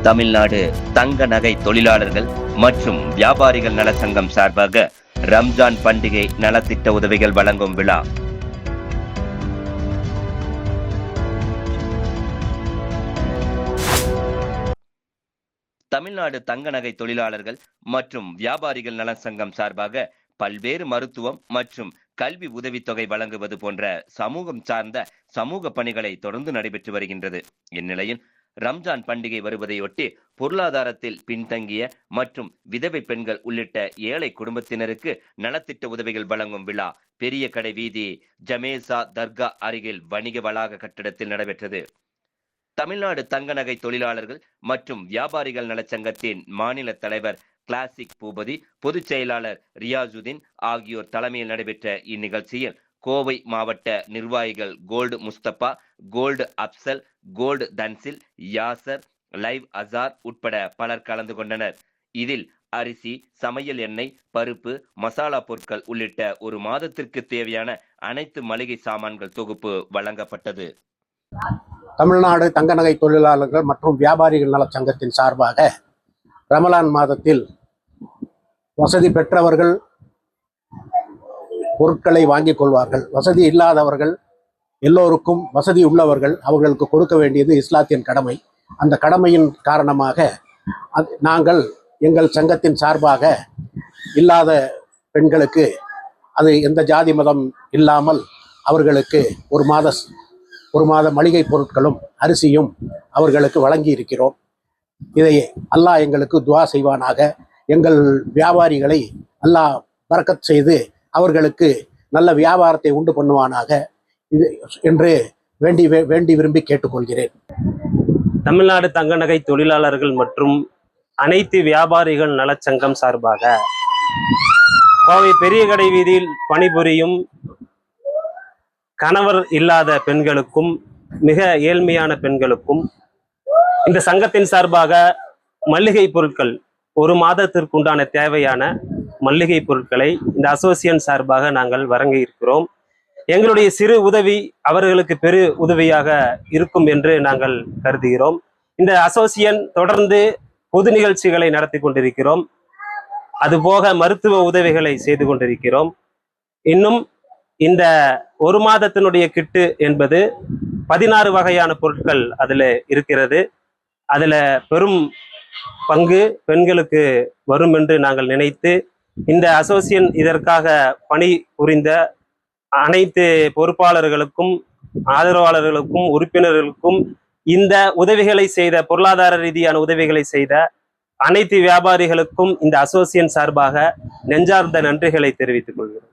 தமிழ்நாடு தங்க நகை தொழிலாளர்கள் மற்றும் வியாபாரிகள் நல சங்கம் சார்பாக ரம்ஜான் பண்டிகை நலத்திட்ட உதவிகள் வழங்கும் விழா. தமிழ்நாடு தங்க நகை தொழிலாளர்கள் மற்றும் வியாபாரிகள் நல சங்கம் சார்பாக பல்வேறு மருத்துவம் மற்றும் கல்வி உதவித்தொகை வழங்குவது போன்ற சமூகம் சார்ந்த சமூக பணிகளை தொடர்ந்து நடைபெற்று வருகின்றது. இந்நிலையில் ரம்ஜான் பண்டிகை வருவதையொட்டி பொருளாதாரத்தில் பின்தங்கிய மற்றும் விதவை பெண்கள் உள்ளிட்ட ஏழை குடும்பத்தினருக்கு நலத்திட்ட உதவிகள் வழங்கும் விழா பெரிய கடை வீதி ஜமேசா தர்கா அருகில் வணிக வளாக கட்டிடத்தில் நடைபெற்றது. தமிழ்நாடு தங்க நகை தொழிலாளர்கள் மற்றும் வியாபாரிகள் நலச்சங்கத்தின் மாநில தலைவர் கிளாசிக் பூபதி, பொதுச் செயலாளர் ரியாசுதீன் ஆகியோர் தலைமையில் நடைபெற்ற இந்நிகழ்ச்சியில் கோவை மாவட்ட நிர்வாகிகள் gold Mustafa, gold Afsal, gold Thansil, Yasar, live Azar உட்பட பலர் கலந்து கொண்டனர். இதில் அரிசி, சமையல் எண்ணெய், பருப்பு, மசாலா பொருட்கள் உள்ளிட்ட ஒரு மாதத்திற்கு தேவையான அனைத்து மளிகை சாமான்கள் தொகுப்பு வழங்கப்பட்டது. தமிழ்நாடு தங்க நகை தொழிலாளர்கள் மற்றும் வியாபாரிகள் நல சங்கத்தின் சார்பாக ரமலான் மாதத்தில் வசதி பெற்றவர்கள் பொருட்களை வாங்கிக் கொள்வார்கள். வசதி இல்லாதவர்கள் எல்லோருக்கும் வசதி உள்ளவர்கள் அவர்களுக்கு கொடுக்க வேண்டியது இஸ்லாத்தின் கடமை. அந்த கடமையின் காரணமாக நாங்கள் எங்கள் சங்கத்தின் சார்பாக இல்லாத பெண்களுக்கு அது எந்த ஜாதி மதம் இல்லாமல் அவர்களுக்கு ஒரு மாத மளிகை பொருட்களும் அரிசியும் அவர்களுக்கு வழங்கி இருக்கிறோம். இதை அல்லாஹ் எங்களுக்கு துஆ செய்வானாக. எங்கள் வியாபாரிகளை அல்லாஹ் பரக்கத் செய்து அவர்களுக்கு நல்ல வியாபாரத்தை உண்டு பண்ணுவானாக இது என்று வேண்டி விரும்பி கேட்டுக்கொள்கிறேன். தமிழ்நாடு தங்க நகை தொழிலாளர்கள் மற்றும் அனைத்து வியாபாரிகள் நலச்சங்கம் சார்பாக கோவை பெரிய கடை வீதியில் பணிபுரியும் கணவர் இல்லாத பெண்களுக்கும் மிக ஏழ்மையான பெண்களுக்கும் இந்த சங்கத்தின் சார்பாக மல்லிகை பொருட்கள் ஒரு மாதத்திற்குண்டான தேவையான மல்லிகை பொருட்களை இந்த அசோசியேஷன் சார்பாக நாங்கள் வழங்கி இருக்கிறோம். எங்களுடைய சிறு உதவி அவர்களுக்கு பெரு உதவியாக இருக்கும் என்று நாங்கள் கருதுகிறோம். இந்த அசோசியேஷன் தொடர்ந்து பொது நிகழ்ச்சிகளை நடத்தி கொண்டிருக்கிறோம். அதுபோக மருத்துவ உதவிகளை செய்து கொண்டிருக்கிறோம். இன்னும் இந்த ஒரு மாதத்தினுடைய கிட்டு என்பது 16 வகையான பொருட்கள் அதில் இருக்கிறது. அதில் பெரும் பங்கு பெண்களுக்கு வரும் என்று நாங்கள் நினைத்து இந்த அசோசியேஷன் இதற்காக பணி புரிந்த அனைத்து பொறுப்பாளர்களுக்கும் ஆதரவாளர்களுக்கும் உறுப்பினர்களுக்கும் இந்த உதவிகளை செய்த பொருளாதார ரீதியான உதவிகளை செய்த அனைத்து வியாபாரிகளுக்கும் இந்த அசோசியேஷன் சார்பாக நெஞ்சார்ந்த நன்றிகளை தெரிவித்துக் கொள்கிறோம்.